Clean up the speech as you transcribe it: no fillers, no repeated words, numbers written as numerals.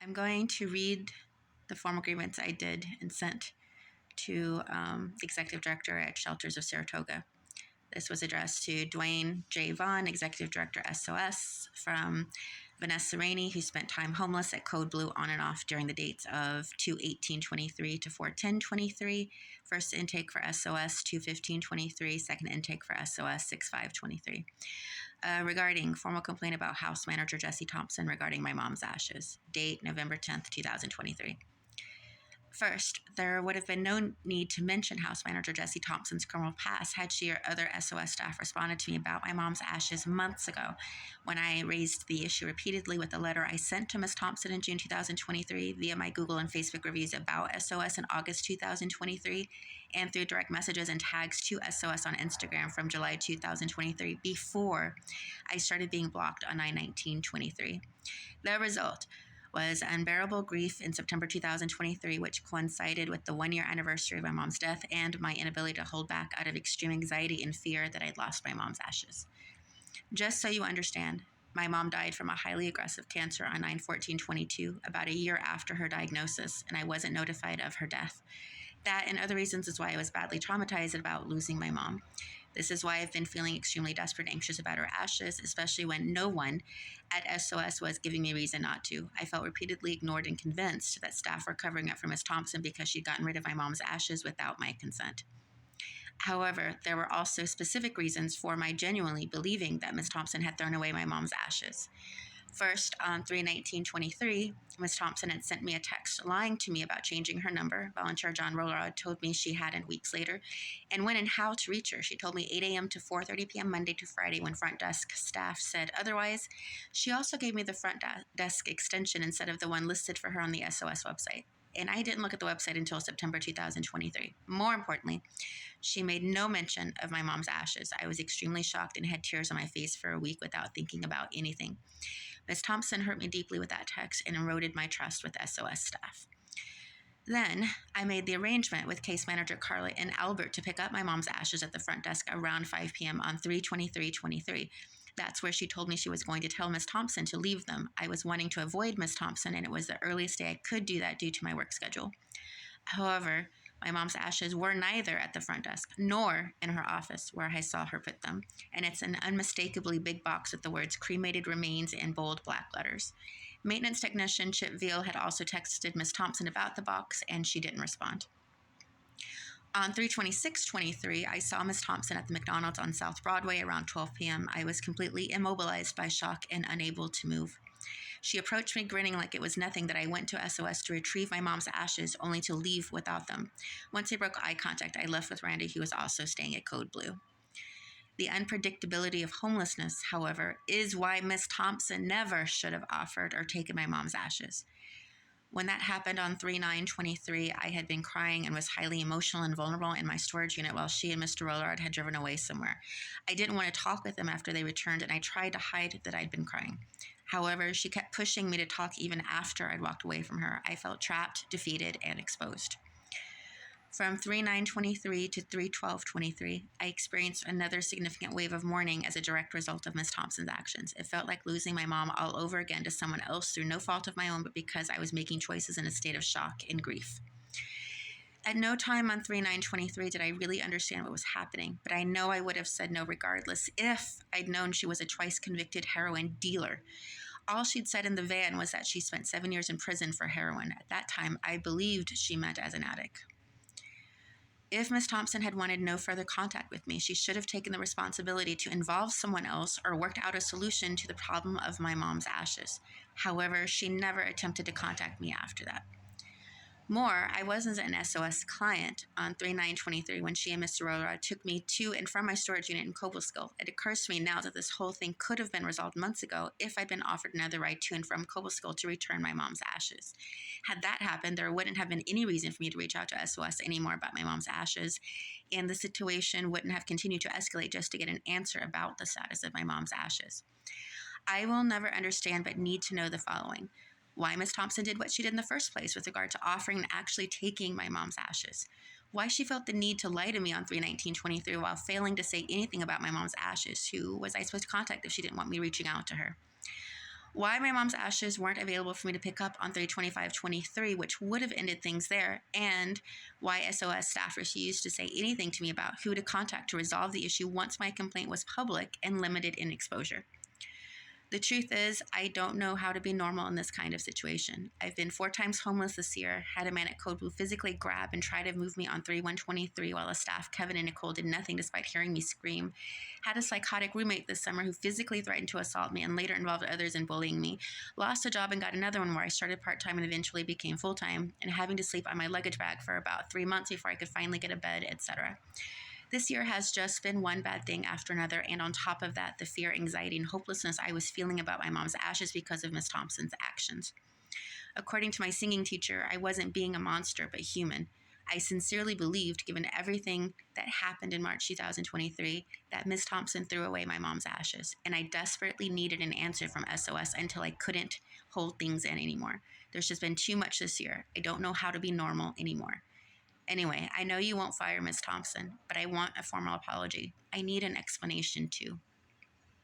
I'm going to read the formal grievance I did and sent to the executive director at Shelters of Saratoga. This was addressed to Dwayne J. Vaughn, Executive Director, SOS, from Vanessa Rainey, who spent time homeless at Code Blue on and off during the dates of 2/18/23 to 4/10/23. First intake for SOS, 2/15/23. Second intake for SOS, 6/5/23. Regarding formal complaint about house manager Jessie Thompson regarding my mom's ashes. Date November 10th, 2023. First, there would have been no need to mention House Manager Jessie Thompson's criminal past had she or other SOS staff responded to me about my mom's ashes months ago when I raised the issue repeatedly with a letter I sent to Ms. Thompson in June 2023 via my Google and Facebook reviews about SOS in August 2023 and through direct messages and tags to SOS on Instagram from July 2023 before I started being blocked on 9/19/23. The result was unbearable grief in September 2023, which coincided with the 1-year anniversary of my mom's death and my inability to hold back out of extreme anxiety and fear that I'd lost my mom's ashes. Just so you understand, my mom died from a highly aggressive cancer on 9/14/22, about a year after her diagnosis, and I wasn't notified of her death. That and other reasons is why I was badly traumatized about losing my mom. This is why I've been feeling extremely desperate and anxious about her ashes, especially when no one at SOS was giving me reason not to. I felt repeatedly ignored and convinced that staff were covering up for Ms. Thompson because she'd gotten rid of my mom's ashes without my consent. However, there were also specific reasons for my genuinely believing that Ms. Thompson had thrown away my mom's ashes. First, on 3/19/23, Ms. Thompson had sent me a text lying to me about changing her number. Volunteer John Rollerod told me she hadn't weeks later. And when and how to reach her, she told me 8 a.m. to 4:30 p.m. Monday to Friday when front desk staff said otherwise. She also gave me the front desk extension instead of the one listed for her on the SOS website. And I didn't look at the website until September 2023. More importantly, she made no mention of my mom's ashes. I was extremely shocked and had tears on my face for a week without thinking about anything. Ms. Thompson hurt me deeply with that text and eroded my trust with SOS staff. Then I made the arrangement with case manager Carla and Albert to pick up my mom's ashes at the front desk around 5 p.m. on 3/23/23. That's where she told me she was going to tell Ms. Thompson to leave them. I was wanting to avoid Ms. Thompson, and it was the earliest day I could do that due to my work schedule. However, my mom's ashes were neither at the front desk nor in her office where I saw her put them, and it's an unmistakably big box with the words cremated remains in bold black letters. Maintenance technician Chip Veal had also texted Ms. Thompson about the box, and she didn't respond. On 3/26/23, I saw Ms. Thompson at the McDonald's on South Broadway around 12 p.m. I was completely immobilized by shock and unable to move. She approached me grinning like it was nothing that I went to SOS to retrieve my mom's ashes only to leave without them. Once I broke eye contact, I left with Randy, who was also staying at Code Blue. The unpredictability of homelessness, however, is why Ms. Thompson never should have offered or taken my mom's ashes. When that happened on 3/9/23, I had been crying and was highly emotional and vulnerable in my storage unit while she and Mr. Rollerard had driven away somewhere. I didn't want to talk with them after they returned, and I tried to hide that I'd been crying. However, she kept pushing me to talk even after I'd walked away from her. I felt trapped, defeated, and exposed. From 3/9/23 to 3/12/23, I experienced another significant wave of mourning as a direct result of Ms. Thompson's actions. It felt like losing my mom all over again to someone else through no fault of my own, but because I was making choices in a state of shock and grief. At no time on 3/9/23 did I really understand what was happening, but I know I would have said no regardless if I'd known she was a twice-convicted heroin dealer. All she'd said in the van was that she spent 7 years in prison for heroin. At that time, I believed she meant as an addict. If Ms. Thompson had wanted no further contact with me, she should have taken the responsibility to involve someone else or worked out a solution to the problem of my mom's ashes. However, she never attempted to contact me after that. More, I wasn't an SOS client on 3/9/23 when she and Mr. Rollerod took me to and from my storage unit in Cobleskill. It occurs to me now that this whole thing could have been resolved months ago if I'd been offered another ride to and from Cobleskill to return my mom's ashes. Had that happened, there wouldn't have been any reason for me to reach out to SOS anymore about my mom's ashes, and the situation wouldn't have continued to escalate just to get an answer about the status of my mom's ashes. I will never understand but need to know the following. Why Ms. Thompson did what she did in the first place with regard to offering and actually taking my mom's ashes. Why she felt the need to lie to me on 3/19/23 while failing to say anything about my mom's ashes. Who was I supposed to contact if she didn't want me reaching out to her? why my mom's ashes weren't available for me to pick up on 3/25/23, which would have ended things there, and why SOS staff refused to say anything to me about who to contact to resolve the issue once my complaint was public and limited in exposure. The truth is, I don't know how to be normal in this kind of situation. I've been 4 times homeless this year, had a man at Code Blue physically grab and try to move me on 3/1/23 while a staff, Kevin and Nicole, did nothing despite hearing me scream. Had a psychotic roommate this summer who physically threatened to assault me and later involved others in bullying me. Lost a job and got another one where I started part-time and eventually became full-time, and having to sleep on my luggage bag for about 3 months before I could finally get a bed, etc. This year has just been one bad thing after another, and on top of that, the fear, anxiety, and hopelessness I was feeling about my mom's ashes because of Miss Thompson's actions. According to my singing teacher, I wasn't being a monster, but human. I sincerely believed, given everything that happened in March 2023, that Miss Thompson threw away my mom's ashes, and I desperately needed an answer from SOS until I couldn't hold things in anymore. There's just been too much this year. I don't know how to be normal anymore. Anyway, I know you won't fire Miss Thompson, but I want a formal apology. I need an explanation too.